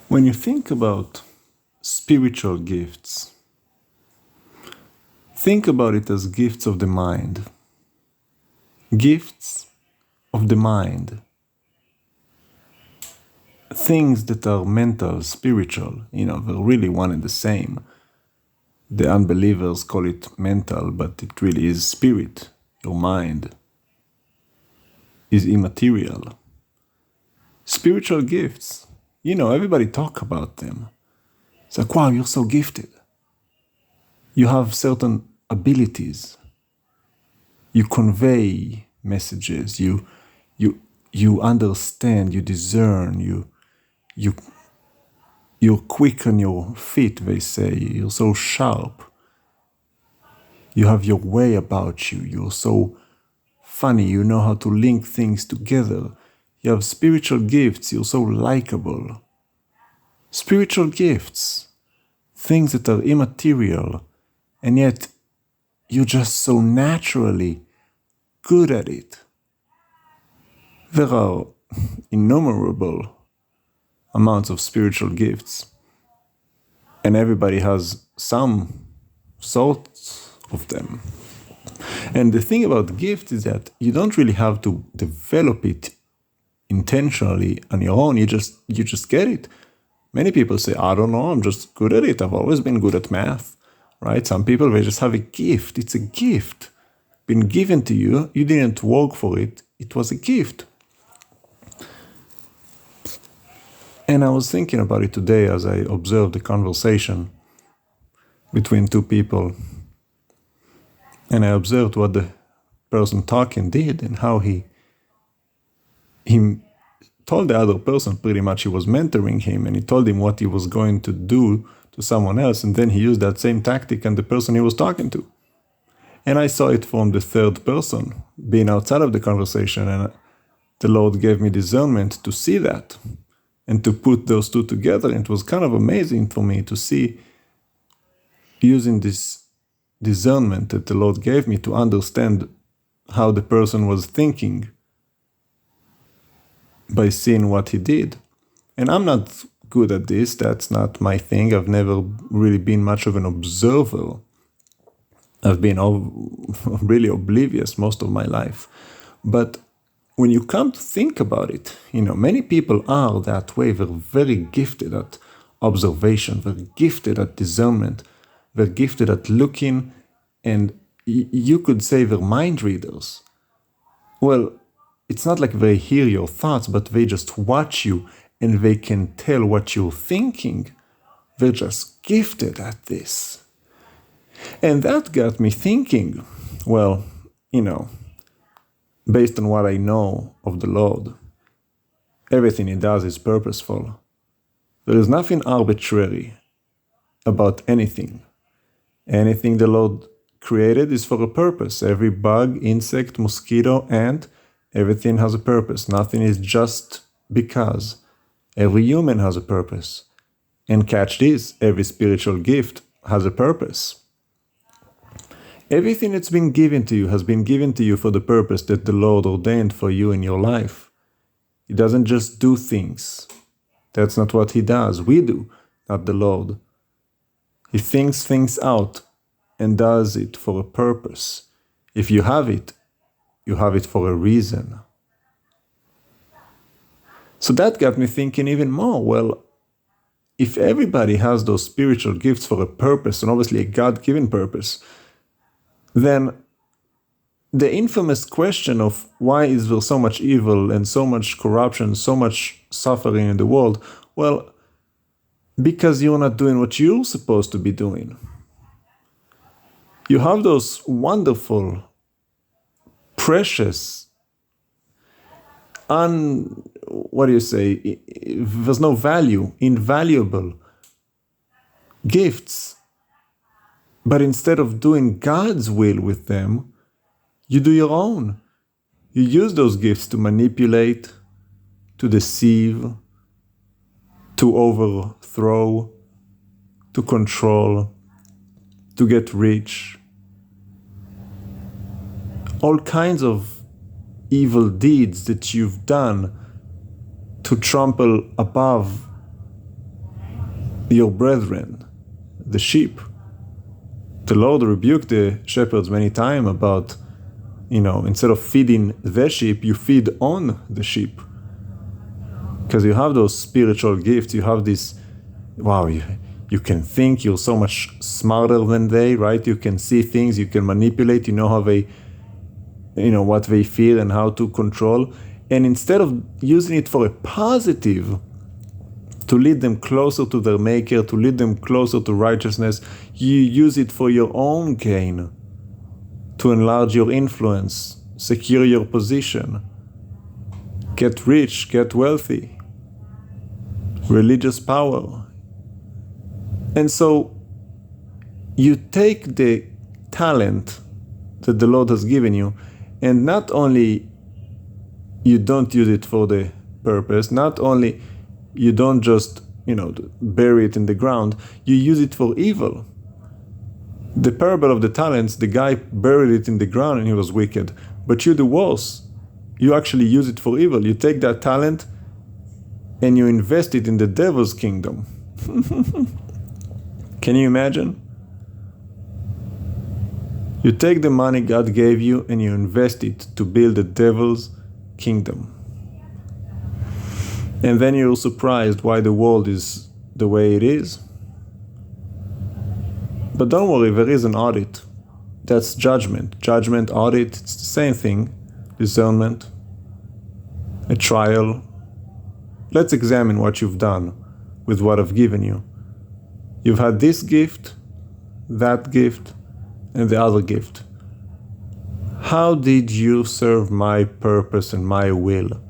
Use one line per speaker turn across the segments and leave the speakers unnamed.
When you think about spiritual gifts, think about it as gifts of the mind. Gifts of the mind. Things that are mental, spiritual, they're really one and the same. The unbelievers call it mental, but it really is spirit. Your mind is immaterial. Spiritual gifts, everybody talk about them. It's like, wow, you're so gifted. You have certain abilities. You convey messages. You understand. You discern. You're quick on your feet. They say you're so sharp. You have your way about you. You're so funny. You know how to link things together. You have spiritual gifts. You're so likable. Spiritual gifts, things that are immaterial, and yet you're just so naturally good at it. There are innumerable amounts of spiritual gifts, and everybody has some sorts of them. And the thing about gifts is that you don't really have to develop it intentionally on your own. You just get it. Many people say, I don't know, I'm just good at it. I've always been good at math, right? Some people, they just have a gift. It's a gift been given to you. You didn't work for it. It was a gift. And I was thinking about it today as I observed the conversation between two people. And I observed what the person talking did and how he told the other person pretty much he was mentoring him, and he told him what he was going to do to someone else, and then he used that same tactic on the person he was talking to. And I saw it from the third person, being outside of the conversation, and the Lord gave me discernment to see that and to put those two together. And it was kind of amazing for me to see, using this discernment that the Lord gave me, to understand how the person was thinking by seeing what he did. And I'm not good at this. That's not my thing. I've never really been much of an observer. I've been really oblivious most of my life. But when you come to think about it, many people are that way. They're very gifted at observation. They're gifted at discernment. They're gifted at looking, and you could say they're mind readers. Well, it's not like they hear your thoughts, but they just watch you and they can tell what you're thinking. They're just gifted at this. And that got me thinking, well, based on what I know of the Lord, everything he does is purposeful. There is nothing arbitrary about anything. Anything the Lord created is for a purpose. Every bug, insect, mosquito, ant, everything has a purpose. Nothing is just because. Every human has a purpose. And catch this, every spiritual gift has a purpose. Everything that's been given to you has been given to you for the purpose that the Lord ordained for you in your life. He doesn't just do things. That's not what he does. We do, not the Lord. He thinks things out and does it for a purpose. If you have it for a reason. So that got me thinking even more. Well, if everybody has those spiritual gifts for a purpose, and obviously a God-given purpose, then the infamous question of why is there so much evil and so much corruption, so much suffering in the world? Well, because you're not doing what you're supposed to be doing. You have those wonderful, precious, there's no value, invaluable gifts. But instead of doing God's will with them, you do your own. You use those gifts to manipulate, to deceive, to overthrow, to control, to get rich. All kinds of evil deeds that you've done to trample above your brethren, the sheep. The Lord rebuked the shepherds many times about, instead of feeding the sheep, you feed on the sheep. Because you have those spiritual gifts, you have this, wow, you can think, you're so much smarter than they, right? You can see things, you can manipulate, you know how they, what they feel and how to control. And instead of using it for a positive, to lead them closer to their Maker, to lead them closer to righteousness, you use it for your own gain, to enlarge your influence, secure your position, get rich, get wealthy, religious power. And so you take the talent that the Lord has given you, and not only you don't use it for the purpose, not only you don't just, bury it in the ground, you use it for evil. The parable of the talents, the guy buried it in the ground and he was wicked. But you do worse. You actually use it for evil. You take that talent and you invest it in the devil's kingdom. Can you imagine? You take the money God gave you and you invest it to build the devil's kingdom. And then you're surprised why the world is the way it is. But don't worry, there is an audit. That's judgment. Judgment, audit, it's the same thing. Discernment, a trial. Let's examine what you've done with what I've given you. You've had this gift, that gift, and the other gift. How did you serve my purpose and my will?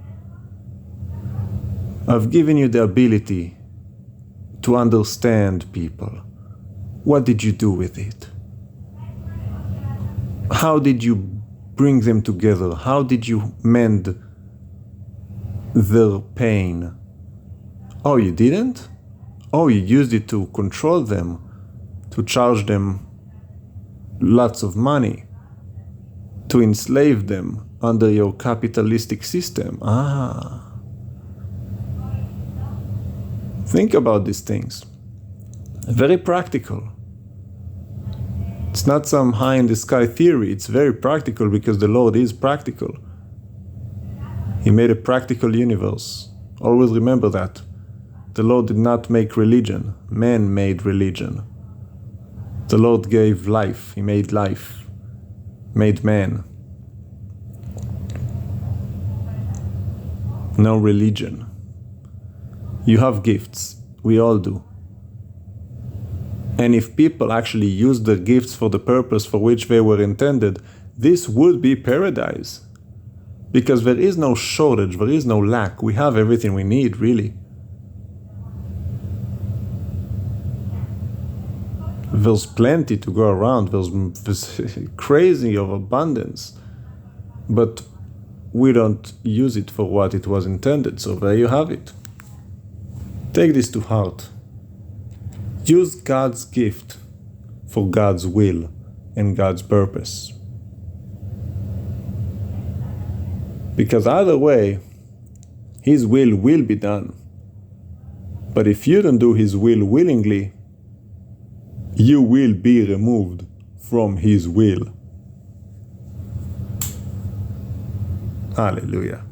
I've given you the ability to understand people. What did you do with it? How did you bring them together? How did you mend their pain? Oh, you didn't? Oh, you used it to control them, to charge them lots of money, to enslave them under your capitalistic system. Think about these things. Very practical. It's not some high-in-the-sky theory. It's very practical because the Lord is practical. He made a practical universe. Always remember that. The Lord did not make religion. Man made religion. The Lord gave life. He made life. Made man. No religion. You have gifts. We all do. And if people actually use their gifts for the purpose for which they were intended, this would be paradise. Because there is no shortage, there is no lack. We have everything we need, really. There's plenty to go around. There's crazy of abundance. But we don't use it for what it was intended. So there you have it. Take this to heart. Use God's gift for God's will and God's purpose. Because either way, His will be done. But if you don't do His will willingly, you will be removed from His will. Hallelujah.